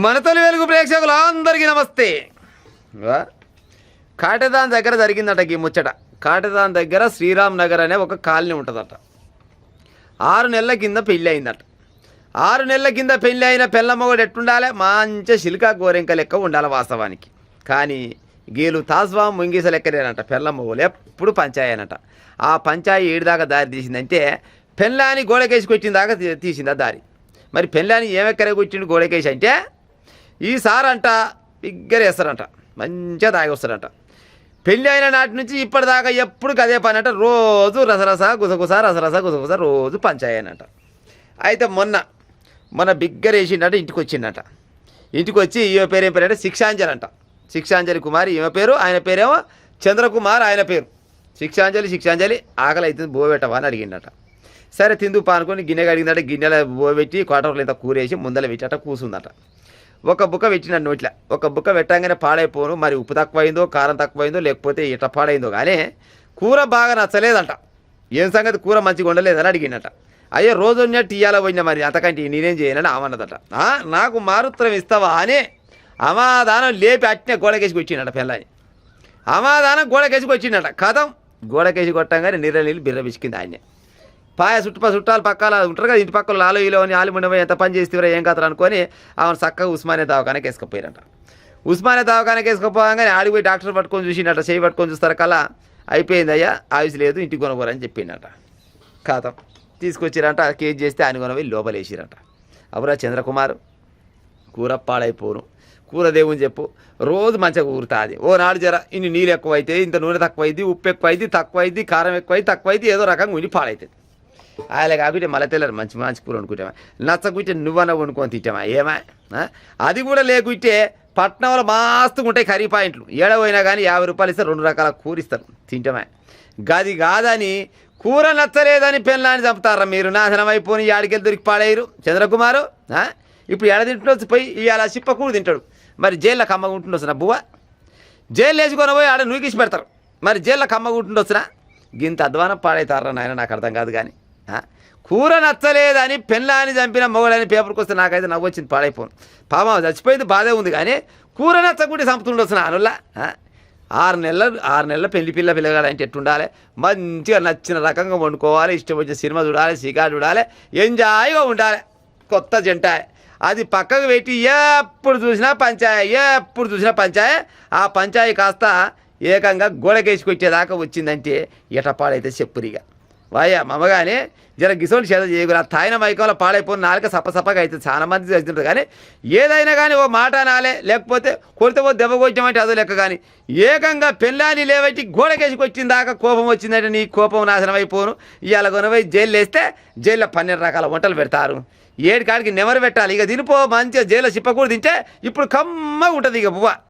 మన తొలి వెలుగు ప్రేక్షకులు అందరికీ నమస్తే. కాటదాన్ దగ్గర జరిగిందట ఈ ముచ్చట. కాటదాన్ దగ్గర శ్రీరామ్ నగర్ అనే ఒక కాలనీ ఉంటుందట. 6 నెలల కింద పెళ్ళి అయిందట. 6 నెలల కింద పెళ్ళి అయిన పెళ్ళమ్మగోడు ఎట్టుండాలి? మంచి సిలికా గోరెంక లెక్క ఉండాలి వాస్తవానికి. కానీ గీలు తాజ్వా ముంగీస లెక్కనేనట. పెళ్ళమ్మగోలు ఎప్పుడు పంచాయనట. ఆ పంచాయి ఏడుదాకా దారి తీసిందంటే పెళ్ళాని గోడకేసి కొట్టిన దాకా తీసిందా దారి. మరి పెళ్ళాని ఏమెక్కరే కొట్టిండు గోడకేసి అంటే ఈసారి అంట బిగ్గరేస్తారంట, మంచిగా తాగి వస్తారంట. పెళ్ళి అయిన నాటి నుంచి ఇప్పటిదాకా ఎప్పుడు అదే పని అంట. రోజు రసరస గుసగుస రసరస గుసగుస రోజు పంచాయనట. అయితే మొన్న బిగ్గరేసిండట. ఇంటికి వచ్చిండట. ఇంటికి వచ్చి ఈమె పేరు ఏం పేరు అంటే శిక్షాంజలి అంట. శిక్షాంజలి కుమారి ఈమె పేరు. ఆయన పేరేమో చంద్రకుమార్ ఆయన పేరు. శిక్షాంజలి ఆకలి అవుతుంది బోబెట్టవా అని అడిగిండట. సరే తిందు పానుకొని గిన్నె అడిగిందట. గిన్నెలో బోబెట్టి కోటర్లు ఇంత కూరేసి ముందర పెట్టట కూసుందట. ఒక బుక్క పెట్టిన నోట్ల. ఒక బుక్క పెట్టంగానే పాడైపోను. మరి ఉప్పు తక్కువైందో కారం తక్కువైందో లేకపోతే ఇట్లా పాడైందో కానీ కూర బాగా నచ్చలేదంట. ఏం సంగతి కూర మంచిగా ఉండలేదని అడిగిందట. అయ్యో రోజు ఉన్నట్టు ఇయ్యాల పోయినా మరి అంతకంటే నేనేం చేయనని ఆమన్నదట. నాకు మారుత్రం ఇస్తావా అని అమాదానం లేపి అట్నే గోడకేసి వచ్చిండట. పిల్లని అమాదానం గోడకేసి వచ్చిండట. కథం గోడకేసి కొట్టంగానే నీళ్ళు బిర్ర బిసికింది ఆయనే. పాయ చుట్టాలు పక్కల ఉంటారు కదా, ఇంటి పక్కల లాలో ఈలో అని ఆలిముండవ ఎంత పని చేస్తేవరా ఏం కథలు అనుకొని ఆమెను చక్కగా ఉస్మానియా దవాఖానకి వేసుకుపోయారంట. ఉస్మానియా దవాఖానకి వేసుకుపోగానే ఆడిపోయి డాక్టర్ పట్టుకొని చూసిండట. చేయి పట్టుకొని చూస్తారు కల్లా అయిపోయింది అయ్యా, ఆయుష్ లేదు, ఇంటికి కొనుక్కోరని చెప్పిండట. కథం తీసుకొచ్చిరంట. కేజీ చేస్తే ఆయన కొనవి లోపలేసిరంట. అవురా చంద్రకుమార్ కూర పాడైపోను, కూర దేవుని చెప్పు, రోజు మంచిగా కూరుతుంది. ఓ నాడు జర ఇన్ని నీళ్ళు ఎక్కువైతే, ఇంత నూనె తక్కువైంది, ఉప్పు ఎక్కువైంది, కారం ఎక్కువైంది, ఏదో రకంగా ఉండి పాడవుతుంది. ఆయన కాకుంటే మళ్ళీ తెల్లరు మంచి కూర వండుకుంటామా, నచ్చకుంటే నువ్వన్న వండుకొని తింటామా ఏమా. అది కూడా లేకుంటే పట్నంలో మస్తుగా ఉంటాయి కర్రీ పాయింట్లు. ఏడవైనా కానీ 50 రూపాయలు ఇస్తే 2 రకాల కూర ఇస్తారు తింటామా. గది కాదని కూర నచ్చలేదని పెళ్ళాన్ని చంపుతారా మీరు? నాశనం అయిపోయి ఆడికెళ్ళి దొరికి పాడేయరు చంద్రకుమారు. ఇప్పుడు ఎడ తింటుండొచ్చు పోయి ఇవాళ చిప్ప కూర తింటాడు. మరి జైల్లో కమ్మగా ఉంటుండొచ్చునా బువ్వ? జైలు వేసుకొని పోయి ఆడ నూకిసి పెడతారు. మరి జైల్లో కమ్మగా ఉంటుండొచ్చునా? గింత అధ్వానం పాడైతారా నాయన, నాకు అర్థం కాదు. కానీ కూర నచ్చలేదని పెళ్ళాన్ని చంపిన మొగడని పేపర్కి వస్తే నాకైతే నవ్వు వచ్చింది. పాడైపోను పాపం చచ్చిపోయింది, బాధే ఉంది. కానీ కూర నచ్చకుంటే చంపుతుండొచ్చు అనుల్లా. 6 నెలల పిల్లగాడు అంటే ఎట్టుండాలి? మంచిగా నచ్చిన రకంగా వండుకోవాలి, ఇష్టం వచ్చిన సినిమా చూడాలి, సిగారు చూడాలి, ఎంజాయ్గా ఉండాలి. కొత్త జంట అది పక్కకు పెట్టి ఎప్పుడు చూసినా పంచాయి. ఆ పంచాయి కాస్త ఏకంగా గోడకేసి కొట్టేదాకా వచ్చిందంటే ఎటపాడైతే చెప్పురిగా వాయ మమ్మగానే జర గిసోని చేత చేయగురు. ఆ తాయిన మైకంలో పాడైపోయిన నాలుక సప్పగా అవుతుంది. చాలా మంది చేస్తుంటారు. కానీ ఏదైనా కానీ ఓ మాట నాలే, లేకపోతే కొడితే దెబ్బ కొట్టామంటే అదో లెక్క. కానీ ఏకంగా పెళ్ళాన్ని లేవట్టి గోడకేసి వచ్చిన దాకా కోపం వచ్చిందంటే నీ కోపం నాశనం అయిపోను. ఇవాళ కొనపోయి జైలు వేస్తే జైల్లో 12 రకాల వంటలు పెడతారు. 7 కాడికి నెమరు పెట్టాలి. ఇక తినిపో మంచిగా జైల్లో చిప్పకూడదు తింటే ఇప్పుడు కమ్మగా ఉంటుంది ఇక బువ్వ.